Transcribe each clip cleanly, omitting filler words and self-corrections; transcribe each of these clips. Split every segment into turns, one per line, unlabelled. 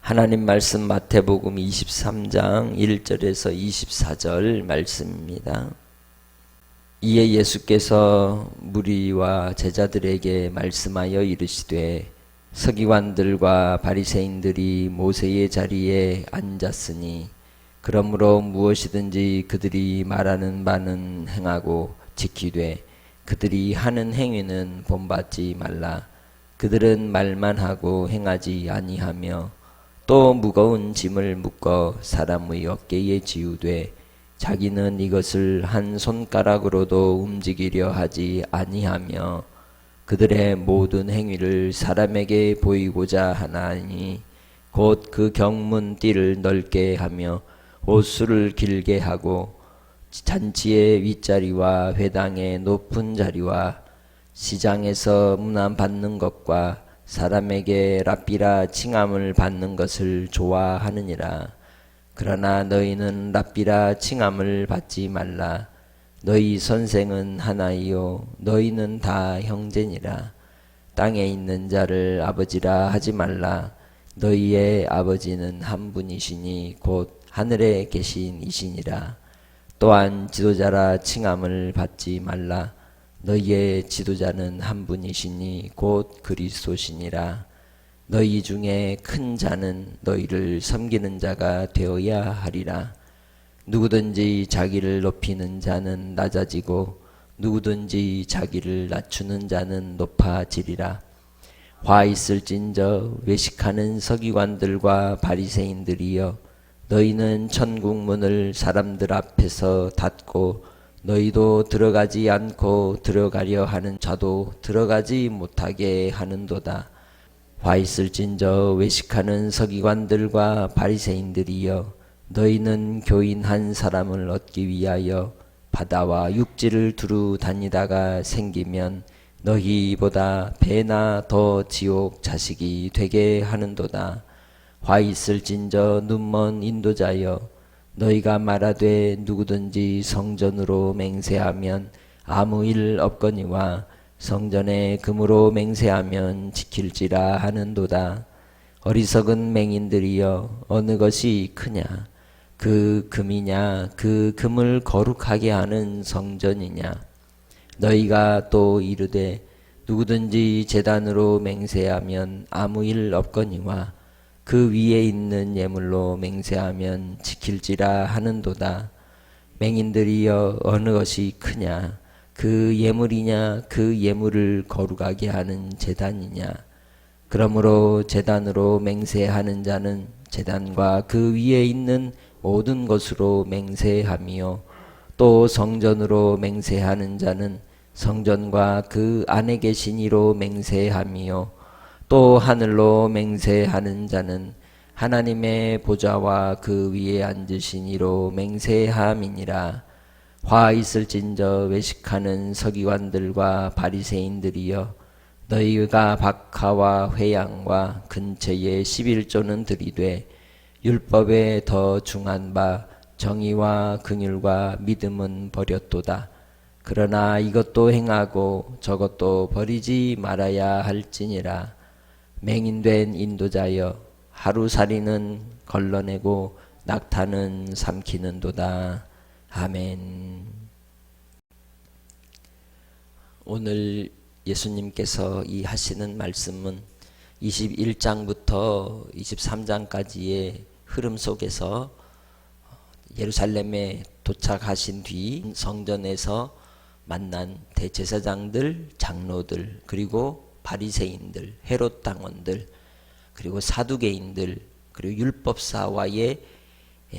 하나님 말씀 마태복음 23장 1절에서 24절 말씀입니다. 이에 예수께서 무리와 제자들에게 말씀하여 이르시되 서기관들과 바리새인들이 모세의 자리에 앉았으니 그러므로 무엇이든지 그들이 말하는 바는 행하고 지키되 그들이 하는 행위는 본받지 말라. 그들은 말만 하고 행하지 아니하며 또 무거운 짐을 묶어 사람의 어깨에 지우되 자기는 이것을 한 손가락으로도 움직이려 하지 아니하며 그들의 모든 행위를 사람에게 보이고자 하나니 곧 그 경문 띠를 넓게 하며 옷수를 길게 하고 잔치의 윗자리와 회당의 높은 자리와 시장에서 문안 받는 것과 사람에게 랍비라 칭함을 받는 것을 좋아하느니라. 그러나 너희는 랍비라 칭함을 받지 말라. 너희 선생은 하나이요 너희는 다 형제니라. 땅에 있는 자를 아버지라 하지 말라. 너희의 아버지는 한 분이시니 곧 하늘에 계신 이시니라. 또한 지도자라 칭함을 받지 말라. 너희의 지도자는 한 분이시니 곧 그리스도시니라. 너희 중에 큰 자는 너희를 섬기는 자가 되어야 하리라. 누구든지 자기를 높이는 자는 낮아지고 누구든지 자기를 낮추는 자는 높아지리라. 화 있을진저 외식하는 서기관들과 바리새인들이여 너희는 천국 문을 사람들 앞에서 닫고 너희도 들어가지 않고 들어가려 하는 자도 들어가지 못하게 하는도다. 화 있을진저 외식하는 서기관들과 바리새인들이여 너희는 교인 한 사람을 얻기 위하여 바다와 육지를 두루 다니다가 생기면 너희보다 배나 더 지옥 자식이 되게 하는도다. 화 있을진저 눈먼 인도자여 너희가 말하되 누구든지 성전으로 맹세하면 아무 일 없거니와 성전에 금으로 맹세하면 지킬지라 하는도다. 어리석은 맹인들이여 어느 것이 크냐? 그 금이냐? 그 금을 거룩하게 하는 성전이냐? 너희가 또 이르되 누구든지 제단으로 맹세하면 아무 일 없거니와 그 위에 있는 예물로 맹세하면 지킬지라 하는도다. 맹인들이여 어느 것이 크냐? 그 예물이냐? 그 예물을 거룩하게 하는 제단이냐? 그러므로 제단으로 맹세하는 자는 제단과 그 위에 있는 모든 것으로 맹세하며 또 성전으로 맹세하는 자는 성전과 그 안에 계신 이로 맹세하며 또 하늘로 맹세하는 자는 하나님의 보좌와 그 위에 앉으신 이로 맹세함이니라. 화 있을진저 외식하는 서기관들과 바리새인들이여 너희가 박하와 회양과 근처에 11조는 들이되 율법에 더 중한 바 정의와 긍휼과 믿음은 버렸도다. 그러나 이것도 행하고 저것도 버리지 말아야 할지니라. 맹인된 인도자여 하루살이는 걸러내고 낙타는 삼키는도다. 아멘. 오늘 예수님께서 이 하시는 말씀은 21장부터 23장까지의 흐름 속에서 예루살렘에 도착하신 뒤 성전에서 만난 대제사장들, 장로들, 그리고 바리새인들, 헤롯 당원들, 그리고 사두개인들, 그리고 율법사와의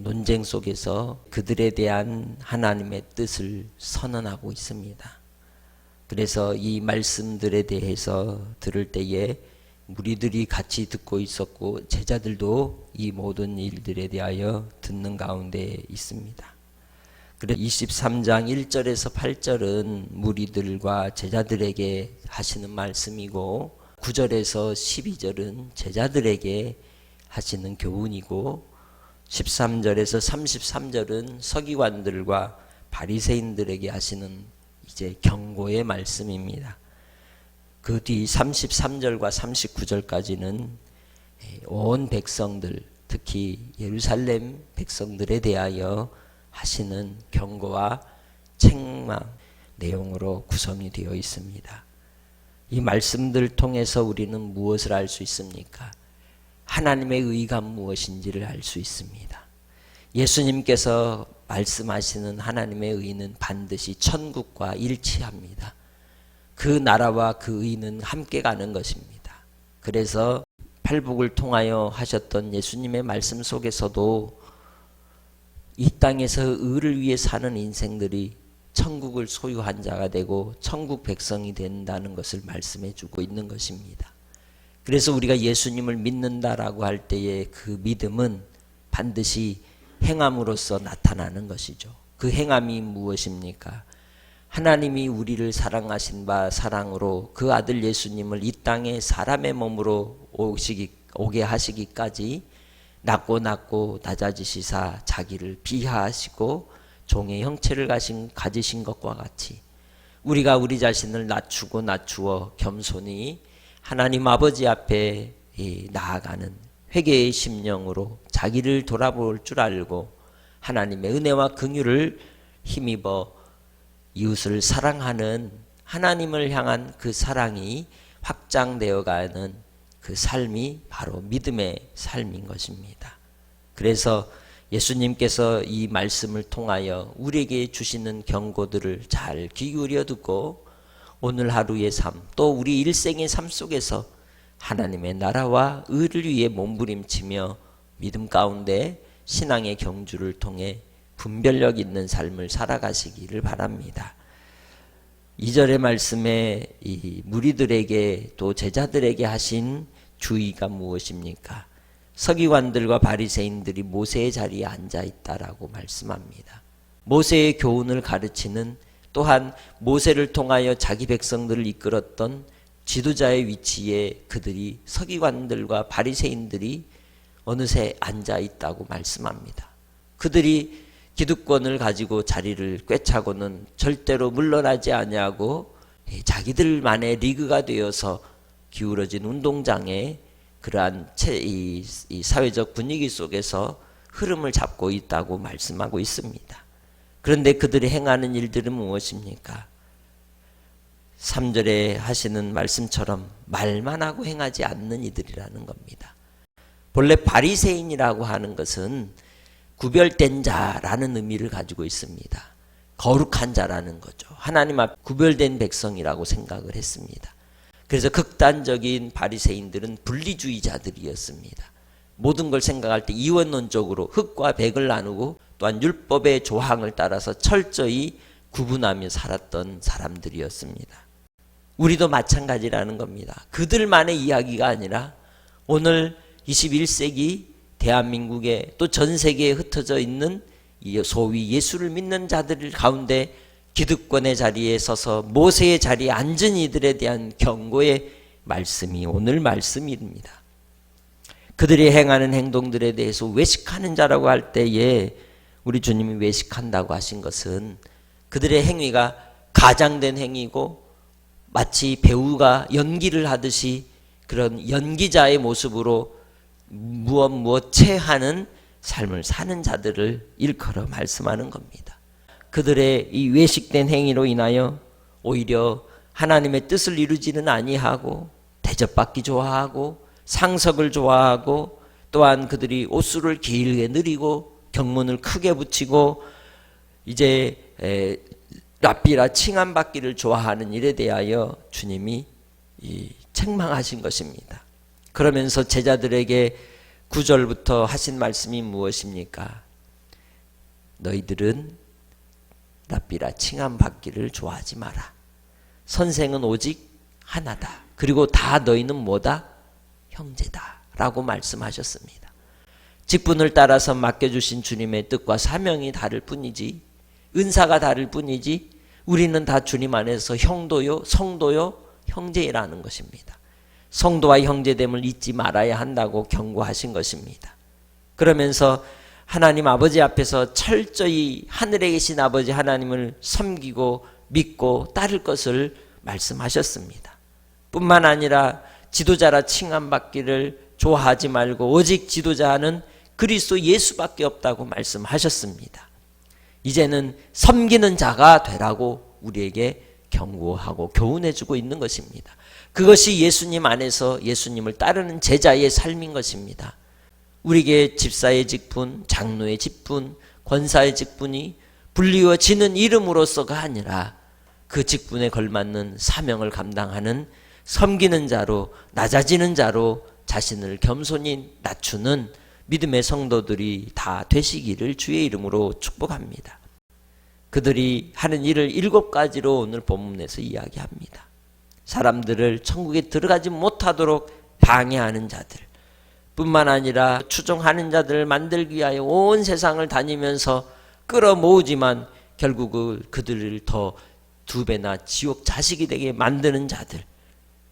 논쟁 속에서 그들에 대한 하나님의 뜻을 선언하고 있습니다. 그래서 이 말씀들에 대해서 들을 때에 무리들이 같이 듣고 있었고 제자들도 이 모든 일들에 대하여 듣는 가운데 있습니다. 그래서 23장 1절에서 8절은 무리들과 제자들에게 하시는 말씀이고 9절에서 12절은 제자들에게 하시는 교훈이고 13절에서 33절은 서기관들과 바리새인들에게 하시는 이제 경고의 말씀입니다. 그 뒤 33절과 39절까지는 온 백성들, 특히 예루살렘 백성들에 대하여 하시는 경고와 책망 내용으로 구성이 되어 있습니다. 이 말씀들 통해서 우리는 무엇을 알 수 있습니까? 하나님의 의가 무엇인지를 알 수 있습니다. 예수님께서 말씀하시는 하나님의 의는 반드시 천국과 일치합니다. 그 나라와 그 의는 함께 가는 것입니다. 그래서 팔복을 통하여 하셨던 예수님의 말씀 속에서도 이 땅에서 의를 위해 사는 인생들이 천국을 소유한 자가 되고 천국 백성이 된다는 것을 말씀해 주고 있는 것입니다. 그래서 우리가 예수님을 믿는다라고 할 때의 그 믿음은 반드시 행함으로써 나타나는 것이죠. 그 행함이 무엇입니까? 하나님이 우리를 사랑하신 바 사랑으로 그 아들 예수님을 이 땅에 사람의 몸으로 오게 하시기까지 낮고 낮아지시사 자기를 비하하시고 종의 형체를 가지신 것과 같이 우리가 우리 자신을 낮추어 겸손히 하나님 아버지 앞에 나아가는 회개의 심령으로 자기를 돌아볼 줄 알고 하나님의 은혜와 긍휼을 힘입어 이웃을 사랑하는 하나님을 향한 그 사랑이 확장되어 가는 그 삶이 바로 믿음의 삶인 것입니다. 그래서 예수님께서 이 말씀을 통하여 우리에게 주시는 경고들을 잘 귀 기울여 듣고 오늘 하루의 삶, 또 우리 일생의 삶 속에서 하나님의 나라와 의를 위해 몸부림치며 믿음 가운데 신앙의 경주를 통해 분별력 있는 삶을 살아가시기를 바랍니다. 2절의 말씀에 이 무리들에게 또 제자들에게 하신 주의가 무엇입니까? 서기관들과 바리새인들이 모세의 자리에 앉아 있다라고 말씀합니다. 모세의 교훈을 가르치는 또한 모세를 통하여 자기 백성들을 이끌었던 지도자의 위치에 그들이 서기관들과 바리새인들이 어느새 앉아 있다고 말씀합니다. 그들이 기득권을 가지고 자리를 꿰차고는 절대로 물러나지 아니하고 자기들만의 리그가 되어서 기울어진 운동장에 그러한 이 사회적 분위기 속에서 흐름을 잡고 있다고 말씀하고 있습니다. 그런데 그들이 행하는 일들은 무엇입니까? 3절에 하시는 말씀처럼 말만 하고 행하지 않는 이들이라는 겁니다. 본래 바리새인이라고 하는 것은 구별된 자라는 의미를 가지고 있습니다. 거룩한 자라는 거죠. 하나님 앞 구별된 백성이라고 생각을 했습니다. 그래서 극단적인 바리새인들은 분리주의자들이었습니다. 모든 걸 생각할 때 이원론적으로 흑과 백을 나누고 또한 율법의 조항을 따라서 철저히 구분하며 살았던 사람들이었습니다. 우리도 마찬가지라는 겁니다. 그들만의 이야기가 아니라 오늘 21세기 대한민국에 또 전 세계에 흩어져 있는 소위 예수를 믿는 자들 가운데 기득권의 자리에 서서 모세의 자리에 앉은 이들에 대한 경고의 말씀이 오늘 말씀입니다. 그들이 행하는 행동들에 대해서 외식하는 자라고 할 때에 우리 주님이 외식한다고 하신 것은 그들의 행위가 가장된 행위고 마치 배우가 연기를 하듯이 그런 연기자의 모습으로 무엇 체하는 삶을 사는 자들을 일컬어 말씀하는 겁니다. 그들의 이 외식된 행위로 인하여 오히려 하나님의 뜻을 이루지는 아니하고 대접받기 좋아하고 상석을 좋아하고 또한 그들이 옷수를 길게 느리고 경문을 크게 붙이고 이제 랍비라 칭함받기를 좋아하는 일에 대하여 주님이 책망하신 것입니다. 그러면서 제자들에게 9절부터 하신 말씀이 무엇입니까? 너희들은 랍비라 칭함받기를 좋아하지 마라. 선생은 오직 하나다. 그리고 다 너희는 뭐다? 형제다. 라고 말씀하셨습니다. 직분을 따라서 맡겨주신 주님의 뜻과 사명이 다를 뿐이지 은사가 다를 뿐이지 우리는 다 주님 안에서 형도요 성도요 형제라는 것입니다. 성도와 형제됨을 잊지 말아야 한다고 경고하신 것입니다. 그러면서 하나님 아버지 앞에서 철저히 하늘에 계신 아버지 하나님을 섬기고 믿고 따를 것을 말씀하셨습니다. 뿐만 아니라 지도자라 칭함받기를 좋아하지 말고 오직 지도자는 그리스도 예수밖에 없다고 말씀하셨습니다. 이제는 섬기는 자가 되라고 우리에게 경고하고 교훈해주고 있는 것입니다. 그것이 예수님 안에서 예수님을 따르는 제자의 삶인 것입니다. 우리에게 집사의 직분, 장로의 직분, 권사의 직분이 불리워지는 이름으로서가 아니라 그 직분에 걸맞는 사명을 감당하는 섬기는 자로, 낮아지는 자로 자신을 겸손히 낮추는 믿음의 성도들이 다 되시기를 주의 이름으로 축복합니다. 그들이 하는 일을 7가지로 오늘 본문에서 이야기합니다. 사람들을 천국에 들어가지 못하도록 방해하는 자들, 뿐만 아니라 추종하는 자들을 만들기 위하여 온 세상을 다니면서 끌어모으지만 결국 그들을 더 2배나 지옥 자식이 되게 만드는 자들,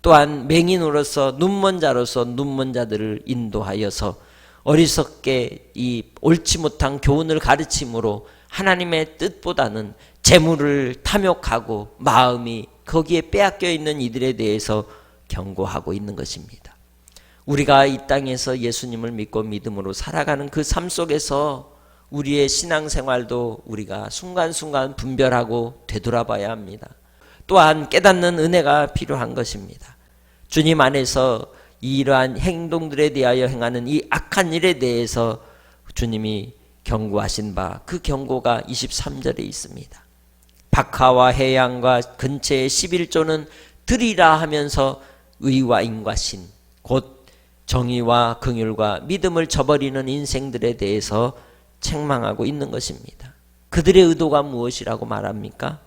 또한 맹인으로서 눈먼 자로서 눈먼 자들을 인도하여서 어리석게 이 옳지 못한 교훈을 가르침으로 하나님의 뜻보다는 재물을 탐욕하고 마음이 거기에 빼앗겨 있는 이들에 대해서 경고하고 있는 것입니다. 우리가 이 땅에서 예수님을 믿고 믿음으로 살아가는 그 삶 속에서 우리의 신앙생활도 우리가 순간순간 분별하고 되돌아봐야 합니다. 또한 깨닫는 은혜가 필요한 것입니다. 주님 안에서 이러한 행동들에 대하여 행하는 이 악한 일에 대해서 주님이 경고하신 바, 그 경고가 23절에 있습니다. 박하와 해양과 근처의 11조는 들이라 하면서 의와 인과신, 곧 정의와 긍휼과 믿음을 저버리는 인생들에 대해서 책망하고 있는 것입니다. 그들의 의도가 무엇이라고 말합니까?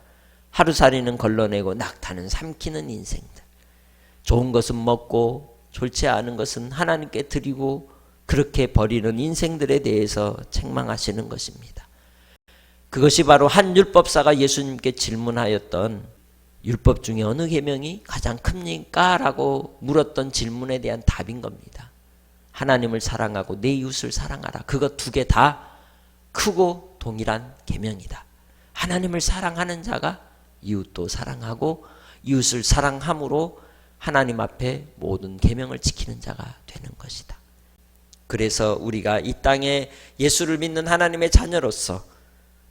하루살이는 걸러내고 낙타는 삼키는 인생들, 좋은 것은 먹고 좋지 않은 것은 하나님께 드리고 그렇게 버리는 인생들에 대해서 책망하시는 것입니다. 그것이 바로 한 율법사가 예수님께 질문하였던 율법 중에 어느 계명이 가장 큽니까? 라고 물었던 질문에 대한 답인 겁니다. 하나님을 사랑하고 내 이웃을 사랑하라. 그것 2개 다 크고 동일한 계명이다. 하나님을 사랑하는 자가 이웃도 사랑하고 이웃을 사랑함으로 하나님 앞에 모든 계명을 지키는 자가 되는 것이다. 그래서 우리가 이 땅에 예수를 믿는 하나님의 자녀로서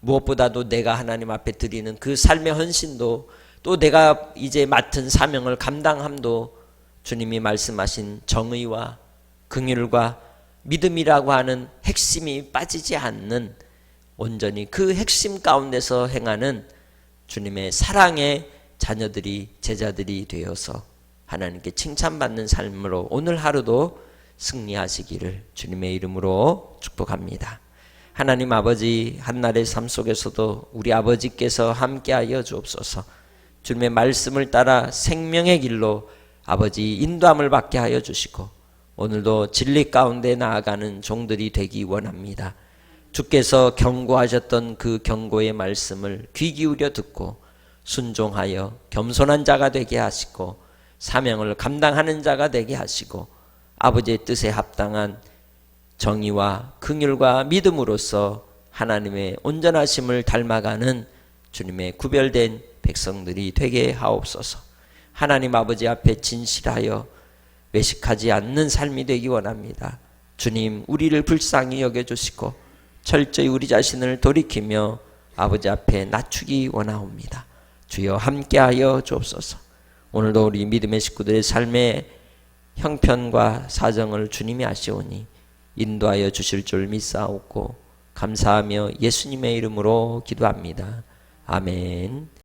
무엇보다도 내가 하나님 앞에 드리는 그 삶의 헌신도, 또 내가 이제 맡은 사명을 감당함도 주님이 말씀하신 정의와 긍휼과 믿음이라고 하는 핵심이 빠지지 않는, 온전히 그 핵심 가운데서 행하는 주님의 사랑의 자녀들이, 제자들이 되어서 하나님께 칭찬받는 삶으로 오늘 하루도 승리하시기를 주님의 이름으로 축복합니다. 하나님 아버지, 한날의 삶 속에서도 우리 아버지께서 함께하여 주옵소서. 주님의 말씀을 따라 생명의 길로 아버지 인도함을 받게 하여 주시고 오늘도 진리 가운데 나아가는 종들이 되기 원합니다. 주께서 경고하셨던 그 경고의 말씀을 귀 기울여 듣고 순종하여 겸손한 자가 되게 하시고 사명을 감당하는 자가 되게 하시고 아버지의 뜻에 합당한 정의와 긍휼과 믿음으로써 하나님의 온전하심을 닮아가는 주님의 구별된 백성들이 되게 하옵소서. 하나님 아버지 앞에 진실하여 외식하지 않는 삶이 되기 원합니다. 주님, 우리를 불쌍히 여겨주시고 철저히 우리 자신을 돌이키며 아버지 앞에 낮추기 원하옵니다. 주여 함께하여 주옵소서. 오늘도 우리 믿음의 식구들의 삶의 형편과 사정을 주님이 아시오니 인도하여 주실 줄 믿사옵고 감사하며 예수님의 이름으로 기도합니다. 아멘.